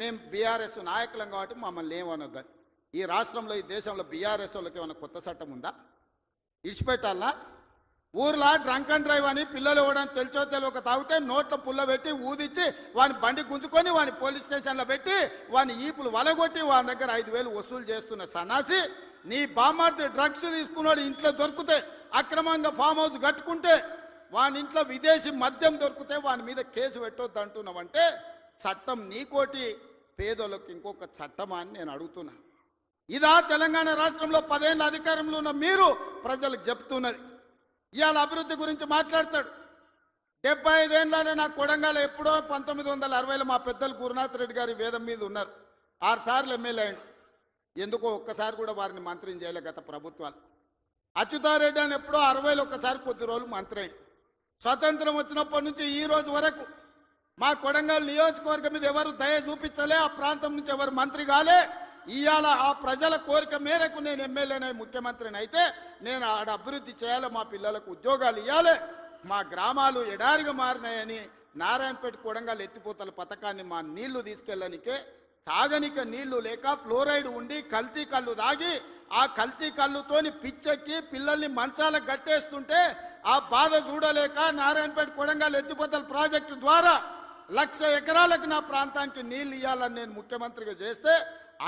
మేము బీఆర్ఎస్ నాయకులం కాబట్టి మమ్మల్ని ఏమనొద్దని. ఈ రాష్ట్రంలో ఈ దేశంలో బీఆర్ఎస్ వాళ్ళకి ఏమైనా కొత్త చట్టం ఉందా? ఇడిచిపెట్టాలా? ఊర్లో డ్రంక్ అండ్ డ్రైవ్ అని పిల్లలు ఇవ్వడానికి తెలిచో తెలియక తాగితే నోట్లో పుల్ల పెట్టి ఊదిచ్చి వాని బండి గుంజుకొని వాని పోలీస్ స్టేషన్లో పెట్టి వాని ఈపులు వలగొట్టి వాని దగ్గర 5,000 వసూలు చేస్తున్న సన్నాసి, నీ బామ్మార్ది డ్రగ్స్ తీసుకున్నాడు ఇంట్లో దొరికితే, అక్రమంగా ఫామ్ హౌస్ కట్టుకుంటే, వాని ఇంట్లో విదేశీ మద్యం దొరికితే వాని మీద కేసు పెట్టొద్దు అంటున్నావంటే చట్టం నీకోటి, పేదోళ్ళకి ఇంకొక చట్టమా అని నేను అడుగుతున్నా. ఇదా తెలంగాణ రాష్ట్రంలో 10 ఏళ్ళ అధికారంలో ఉన్న మీరు ప్రజలకు చెప్తున్నది? ఇవాళ అభివృద్ధి గురించి మాట్లాడతాడు. 75 ఏళ్ళనే నా కొడంగల్ ఎప్పుడో 1960లో మా పెద్దలు గురునాథ్ రెడ్డి గారి వేదం మీద ఉన్నారు. 6 సార్లు ఎమ్మెల్యే అయ్యాడు. ఎందుకో ఒక్కసారి కూడా వారిని మంత్రిని చేయలే గత ప్రభుత్వాలు. అచ్యుతారెడ్డి అని ఎప్పుడో 60లో ఒక్కసారి కొద్ది రోజులు మంత్రి అయ్యాడు. స్వతంత్రం వచ్చినప్పటి నుంచి ఈ రోజు వరకు మా కొడంగల్ నియోజకవర్గం మీద ఎవరు దయ చూపించలే, ఆ ప్రాంతం నుంచి ఎవరు మంత్రి కాలే. ఇవాళ ఆ ప్రజల కోరిక మేరకు నేను ఎమ్మెల్యేనై ముఖ్యమంత్రిని అయితే నేను ఆడ అభివృద్ధి చేయాలి, మా పిల్లలకు ఉద్యోగాలు ఇవ్వాలి, మా గ్రామాలు ఎడారిగా మారినాయని నారాయణపేట కొడంగల్ ఎత్తిపోతల పథకాన్ని మా నీళ్లు తీసుకెళ్ళనికే తాగనిక నీళ్లు లేక ఫ్లోరైడ్ ఉండి కల్తీ కళ్ళు తాగి ఆ కల్తీ కళ్ళుతోని పిచ్చెక్కి పిల్లల్ని మంచాలకు గట్టేస్తుంటే ఆ బాధ చూడలేక నారాయణపేట కొడంగల్ ఎత్తిపోతల ప్రాజెక్టు ద్వారా 1,00,000 ఎకరాలకు నా ప్రాంతానికి నీళ్లు ఇవ్వాలని నేను ముఖ్యమంత్రిగా చేస్తే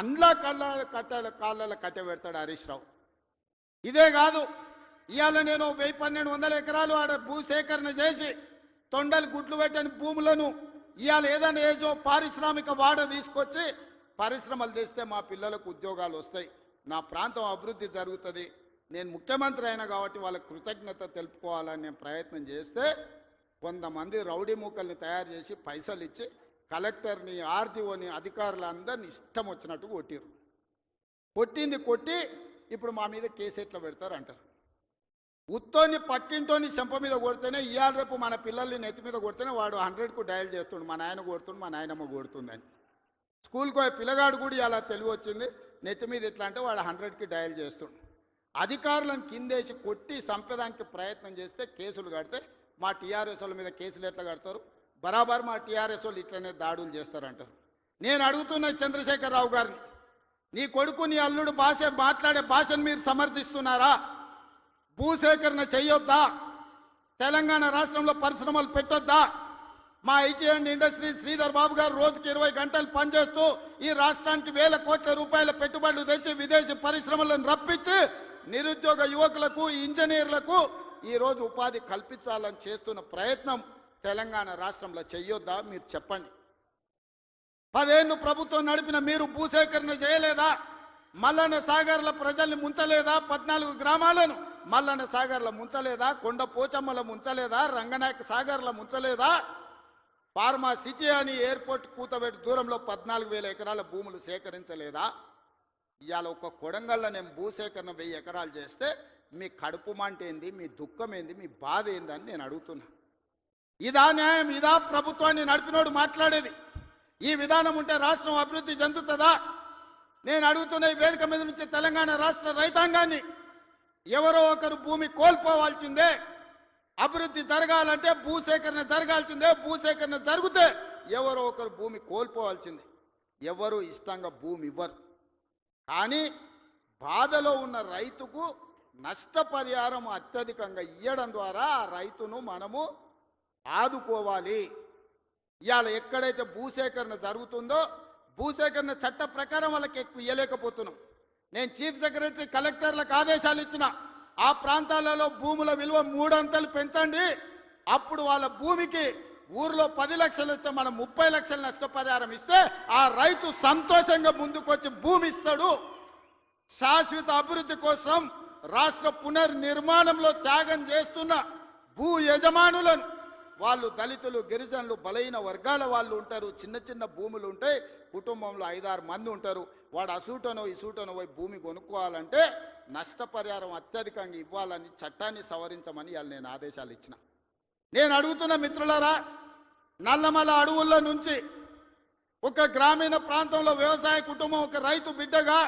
అండ్ల కాళ్ళ కట్టె పెడతాడు హరీష్ రావు. ఇదే కాదు, ఇవాళ నేను 1,100-1,200 ఎకరాలు ఆడ భూసేకరణ చేసి తొండలు గుడ్లు పెట్టని భూములను ఇవాళ ఏదైనా ఏజో పారిశ్రామిక వాడ తీసుకొచ్చి పరిశ్రమలు తెస్తే మా పిల్లలకు ఉద్యోగాలు వస్తాయి, నా ప్రాంతం అభివృద్ధి జరుగుతుంది. నేను ముఖ్యమంత్రి అయినా కాబట్టి వాళ్ళకి కృతజ్ఞత తెలుపుకోవాలని నేను ప్రయత్నం చేస్తే కొంతమంది రౌడీ మూకల్ని తయారు చేసి పైసలు ఇచ్చి కలెక్టర్ని, ఆర్డీఓని, అధికారులందరినీ ఇష్టం వచ్చినట్టు కొట్టిరు. కొట్టి ఇప్పుడు మా మీద కేసు ఎట్లా పెడతారు అంటారు. ఉత్తోని పక్కింటోని చెంప మీద కొడితేనే ఇవాళ రేపు మన పిల్లల్ని నెత్తి మీద కొడితేనే వాడు 100కు డయల్ చేస్తుండు, మా నాయన కొడుతుండు, మా నాయనమ్మ కొడుతుందని. స్కూల్కి పోయే పిల్లగాడు కూడా అలా తెలివి వచ్చింది, నెత్తి మీద ఎట్లా అంటే వాడు 100కి డయల్ చేస్తుండు. అధికారులను కిందేసి కొట్టి చంపేదానికి ప్రయత్నం చేస్తే కేసులు కడితే మా టీఆర్ఎస్ వాళ్ళ మీద కేసులు ఎట్లా కడతారు? బరాబర్ మా టీఆర్ఎస్ వాళ్ళు ఇట్లనే దాడులు చేస్తారంటారు. నేను అడుగుతున్న చంద్రశేఖరరావు గారిని, నీ కొడుకు నీ అల్లుడు మాట్లాడే భాషను మీరు సమర్థిస్తున్నారా? భూసేకరణ చెయ్యొద్దా? తెలంగాణ రాష్ట్రంలో పరిశ్రమలు పెట్టొద్దా? మా IT and industry Sridhar Babu గారు రోజుకి 20 గంటలు పనిచేస్తూ ఈ రాష్ట్రానికి 1,000 కోట్ల రూపాయల పెట్టుబడులు తెచ్చి విదేశీ పరిశ్రమలను రప్పించి నిరుద్యోగ యువకులకు, ఇంజనీర్లకు ఈరోజు ఉపాధి కల్పించాలని చేస్తున్న ప్రయత్నం తెలంగాణ రాష్ట్రంలో చెయ్యొద్దా? మీరు చెప్పండి. 10 ఏళ్ళు ప్రభుత్వం నడిపిన మీరు భూసేకరణ చేయలేదా? మల్లన్న సాగర్ల ప్రజల్ని ముంచలేదా? 14 గ్రామాలను మల్లన్న సాగర్ల ముంచలేదా? కొండ పోచమ్మల ముంచలేదా? రంగనాయక సాగర్ల ముంచలేదా? ఫార్మా సిటీ అని ఎయిర్పోర్ట్ కూతబెట్టి దూరంలో 14,000 ఎకరాల భూములు సేకరించలేదా? ఇవాళ ఒక కొడంగల్లో నేను భూసేకరణ 1000 ఎకరాలు చేస్తే మీ కడుపు మంట ఏంది, మీ దుఃఖం ఏంది, మీ బాధ ఏందని నేను అడుగుతున్నా. ఇదా న్యాయం? ఇదా ప్రభుత్వాన్ని నడిపినోడు మాట్లాడేది? ఈ విధానం ఉంటే రాష్ట్రం అభివృద్ధి చెందుతుందా? నేను అడుగుతున్న ఈ వేదిక మీద నుంచి తెలంగాణ రాష్ట్ర రైతాంగాన్ని, ఎవరో ఒకరు భూమి కోల్పోవాల్సిందే. అభివృద్ధి జరగాలంటే భూసేకరణ జరగాల్సిందే. భూసేకరణ జరిగితే ఎవరో ఒకరు భూమి కోల్పోవాల్సిందే. ఎవరు ఇష్టంగా భూమి ఇవ్వరు. కానీ బాధలో ఉన్న రైతుకు నష్టపరిహారం అత్యధికంగా ఇవ్వడం ద్వారా ఆ రైతును మనము ఆదుకోవాలి. ఇవాళ ఎక్కడైతే భూసేకరణ జరుగుతుందో భూసేకరణ చట్ట ప్రకారం వాళ్ళకి ఎక్కువ ఇవ్వలేకపోతున్నాం. నేను చీఫ్ సెక్రటరీ కలెక్టర్లకు ఆదేశాలు ఇచ్చిన, ఆ ప్రాంతాలలో భూముల విలువ 3 అంతలు పెంచండి. అప్పుడు వాళ్ళ భూమికి ఊర్లో 10 లక్షలు ఇస్తే మనం 30 లక్షల నష్టపరిహారం ఇస్తే ఆ రైతు సంతోషంగా ముందుకొచ్చి భూమి ఇస్తాడు. శాశ్వత అభివృద్ధి కోసం రాష్ట్ర పునర్నిర్మాణంలో త్యాగం చేస్తున్న భూ యజమానులను, వాళ్ళు దళితులు, గిరిజనులు, బలహీన వర్గాల వాళ్ళు ఉంటారు. చిన్న చిన్న భూములు ఉంటాయి, కుటుంబంలో 5-6 మంది ఉంటారు. వాడు అసూటనో ఇసూటనో పోయి భూమి కొనుక్కోవాలంటే నష్టపరిహారం అత్యధికంగా ఇవ్వాలని చట్టాన్ని సవరించమని ఇవాళ నేను ఆదేశాలు ఇచ్చిన. నేను అడుగుతున్న మిత్రులారా, నల్లమల అడవుల్లో నుంచి ఒక గ్రామీణ ప్రాంతంలో వ్యవసాయ కుటుంబం, ఒక రైతు బిడ్డగా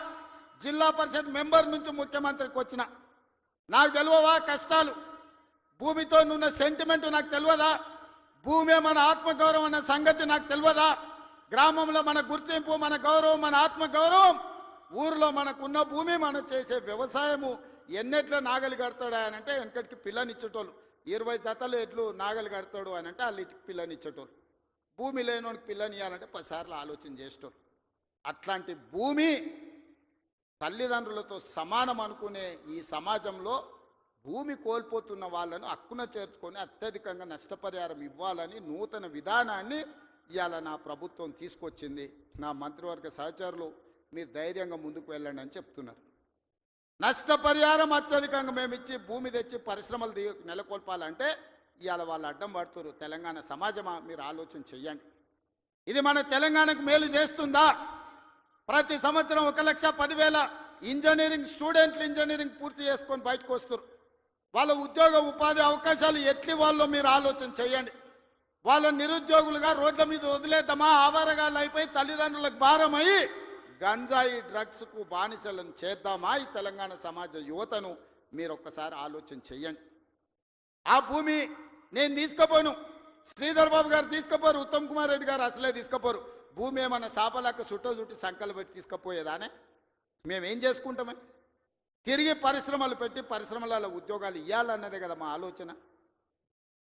జిల్లా పరిషత్ మెంబర్ నుంచి ముఖ్యమంత్రికి వచ్చిన, నాకు తెలియవా కష్టాలు? భూమితో ఉన్న సెంటిమెంట్ నాకు తెలియదా? భూమి మన ఆత్మగౌరవం అన్న సంగతి నాకు తెలియదా? గ్రామంలో మన గుర్తింపు, మన గౌరవం, మన ఆత్మ గౌరవం, ఊరిలో మనకున్న భూమి, మనం చేసే వ్యవసాయము. ఎన్నెట్ల నాగలి కడతాడు అని అంటే వెనకటికి పిల్లనిచ్చేటోళ్ళు. 20 జతలు ఎడ్లు నాగలి కడతాడు అని అంటే వాళ్ళు పిల్లనిచ్చేటోళ్ళు. భూమి లేనోనికి పిల్లని ఇవ్వాలంటే 10 సార్లు ఆలోచన చేసేటోళ్ళు. అట్లాంటి భూమి తల్లిదండ్రులతో సమానం అనుకునే ఈ సమాజంలో భూమి కోల్పోతున్న వాళ్ళను హక్కున చేర్చుకొని అత్యధికంగా నష్టపరిహారం ఇవ్వాలని నూతన విధానాన్ని ఇవాళ నా ప్రభుత్వం తీసుకొచ్చింది. నా మంత్రివర్గ సహచరులు మీరు ధైర్యంగా ముందుకు వెళ్ళండి అని చెప్తున్నారు. నష్టపరిహారం అత్యధికంగా మేము ఇచ్చి భూమి తెచ్చి పరిశ్రమలు నెలకొల్పాలంటే ఇవాళ వాళ్ళు అడ్డం పడుతున్నారు. తెలంగాణ సమాజమా, మీరు ఆలోచన చెయ్యండి. ఇది మన తెలంగాణకు మేలు చేస్తుందా? ప్రతి సంవత్సరం 1,10,000 ఇంజనీరింగ్ స్టూడెంట్లు ఇంజనీరింగ్ పూర్తి చేసుకొని బయటకు వస్తారు. వాళ్ళ ఉద్యోగ ఉపాధి అవకాశాలు ఎట్లి వాళ్ళో మీరు ఆలోచన చేయండి. వాళ్ళ నిరుద్యోగులుగా రోడ్ల మీద వదిలేద్దామా? ఆవారగాళ్ళు అయిపోయి తల్లిదండ్రులకు భారమయ్యి గంజాయి డ్రగ్స్కు బానిసలను చేద్దామా? ఈ తెలంగాణ సమాజ యువతను మీరు ఒక్కసారి ఆలోచన చెయ్యండి. ఆ భూమి నేను తీసుకుపోను, శ్రీధర్ బాబు గారు తీసుకుపోరు, ఉత్తమ్ కుమార్ రెడ్డి గారు అసలే తీసుకుపోరు. భూమి ఏమన్నా సాపలాక చుట్టి సంకలు పెట్టి తీసుకుపోయేదానే? మేమేం చేసుకుంటామే? తిరిగి పరిశ్రమలు పెట్టి పరిశ్రమలలో ఉద్యోగాలు ఇవ్వాలన్నదే కదా మా ఆలోచన.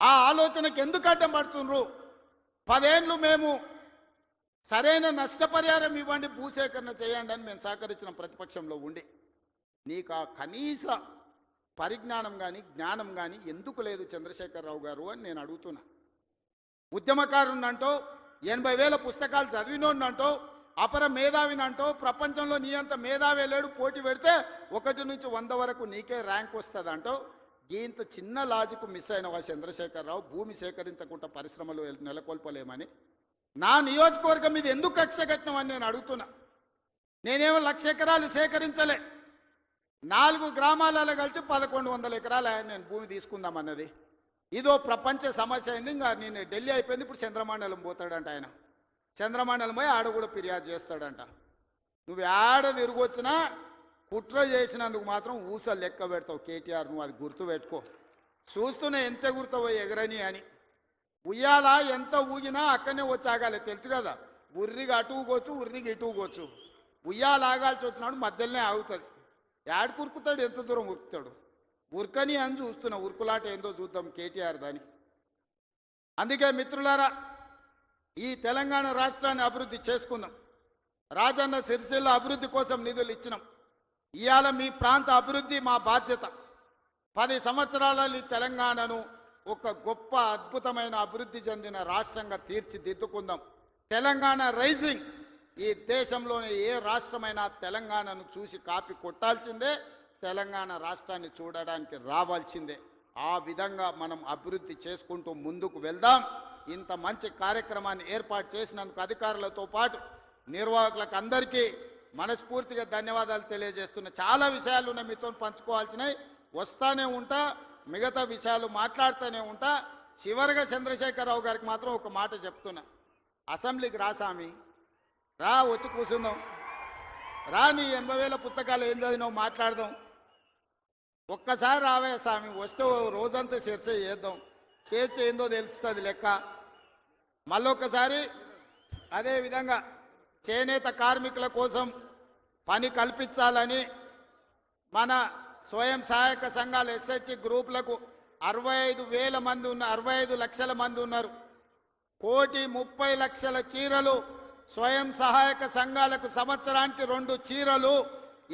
ఆ ఆలోచనకు ఎందుకు అడ్డం పడుతుండ్రు? 10 ఏళ్ళు మేము సరైన నష్టపరిహారం ఇవ్వండి, భూసేకరణ చేయండి అని మేము సహకరించిన ప్రతిపక్షంలో ఉండి నీకు ఆ కనీస పరిజ్ఞానం కానీ జ్ఞానం కానీ ఎందుకు లేదు చంద్రశేఖరరావు గారు అని నేను అడుగుతున్నా. ఉద్యమకారునంటో 80,000 పుస్తకాలు చదివినోడినంటో అపర మేధావినంటో ప్రపంచంలో నీ అంత మేధావి లేడు, పోటీ పెడితే 1 నుంచి 100 వరకు నీకే ర్యాంక్ వస్తుంది అంటో ఇంత చిన్న లాజిక్ మిస్ అయినవా చంద్రశేఖరరావు? భూమి సేకరించకుండా పరిశ్రమలు నెలకొల్పలేమని నా నియోజకవర్గం మీద ఎందుకు కక్ష కట్టినవని నేను అడుగుతున్నా. నేనేమో 1,00,000 ఎకరాలు సేకరించలే, 4 గ్రామాలలో కలిసి 1,100 ఎకరాలు నేను భూమి తీసుకుందామన్నది. ఇదో ప్రపంచ సమస్య అయింది. ఇంకా నేను ఢిల్లీ అయిపోయింది, ఇప్పుడు చంద్రమండలం పోతాడంట ఆయన. చంద్రమండలం పోయి ఆడ కూడా ఫిర్యాదు చేస్తాడంట. నువ్వు ఆడ తిరిగొచ్చినా కుట్ర చేసినందుకు మాత్రం ఊసలు లెక్క పెడతావు కేటీఆర్, నువ్వు అది గుర్తుపెట్టుకో. చూస్తూనే ఎంత గుర్తవో ఎగరని అని. ఉయ్యాల ఎంత ఊగినా అక్కడనే వచ్చి ఆగాలి, తెలుసు కదా. ఉర్రికి అటు ఊగొచ్చు, ఉర్రికి ఇటు ఊగొచ్చు. ఉయ్యాల ఆగాల్సి వచ్చినాడు మధ్యలోనే ఆగుతుంది. యాడ్ కురుకుతాడు, ఎంత దూరం ఉరుకుతాడు? ఉరకని అని చూస్తున్నా. ఉరుకులాట ఏందో చూద్దాం కేటీఆర్ దాని. అందుకే మిత్రులారా, ఈ తెలంగాణ రాష్ట్రాన్ని అభివృద్ధి చేసుకుందాం. రాజన్న సిరిసిల్ల అభివృద్ధి కోసం నిధులు ఇచ్చినాం. ఇవాళ మీ ప్రాంత అభివృద్ధి మా బాధ్యత. 10 సంవత్సరాలలో ఈ తెలంగాణను ఒక గొప్ప అద్భుతమైన అభివృద్ధి చెందిన రాష్ట్రంగా తీర్చిదిద్దుకుందాం. తెలంగాణ రైజింగ్. ఈ దేశంలోనే ఏ రాష్ట్రమైనా తెలంగాణను చూసి కాపీ కొట్టాల్సిందే, తెలంగాణ రాష్ట్రాన్ని చూడడానికి రావాల్సిందే. ఆ విధంగా మనం అభివృద్ధి చేసుకుంటూ ముందుకు వెళ్దాం. ఇంత మంచి కార్యక్రమాన్ని ఏర్పాటు చేసినందుకు అధికారులతో పాటు నిర్వాహకులకు అందరికీ మనస్ఫూర్తిగా ధన్యవాదాలు తెలియజేస్తున్నా. చాలా విషయాలు ఉన్నాయి మీతో పంచుకోవాల్సినవి, వస్తానే ఉంటా, మిగతా విషయాలు మాట్లాడుతూనే ఉంటా. చివరిగా చంద్రశేఖరరావు గారికి మాత్రం ఒక మాట చెప్తున్నా. అసెంబ్లీకి రా స్వామి, రా, వచ్చి కూర్చుందాం. రా, నీ 80,000 పుస్తకాలు ఏం చదివినావు మాట్లాడదాం. ఒక్కసారి రావే స్వామి, వస్తే రోజంతా చర్చ చేద్దాం. చేస్తే ఏందో తెలుస్తుంది లెక్క. మళ్ళొక్కసారి అదేవిధంగా చేనేత కార్మికుల కోసం పని కల్పించాలని మన స్వయం సహాయక సంఘాలు ఎస్హెచ్ గ్రూపులకు 65,000 మంది ఉన్నారు, 65 లక్షల మంది ఉన్నారు. 1,30,00,000 చీరలు స్వయం సహాయక సంఘాలకు సంవత్సరానికి 2 చీరలు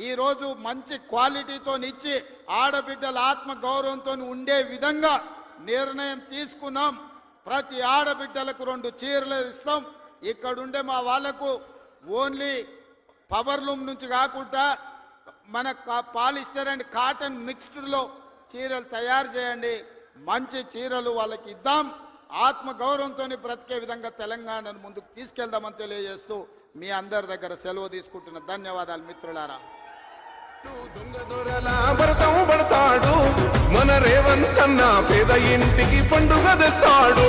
ఈరోజు మంచి క్వాలిటీతో ఇచ్చి ఆడబిడ్డల ఆత్మ గౌరవంతో ఉండే విధంగా నిర్ణయం తీసుకున్నాం. ప్రతి ఆడబిడ్డలకు 2 చీరలు ఇస్తాం. ఇక్కడుండే మా వాళ్లకు ఓన్లీ పవర్ లూమ్ నుంచి కాకుండా మన పాలిస్టర్ అండ్ కాటన్ మిక్స్డ్లో చీరలు తయారు చేయండి. మంచి చీరలు వాళ్ళకి ఇద్దాం. ఆత్మ గౌరవంతో బ్రతికే విధంగా తెలంగాణను ముందుకు తీసుకెళ్దామని తెలియజేస్తూ మీ అందరి దగ్గర సెలవు తీసుకుంటున్న ధన్యవాదాలు మిత్రులారా. దొంగ దొరలా భరతం పడతాడు మన రేవంత్ అన్న, పేద ఇంటికి పండుగ తెస్తాడు.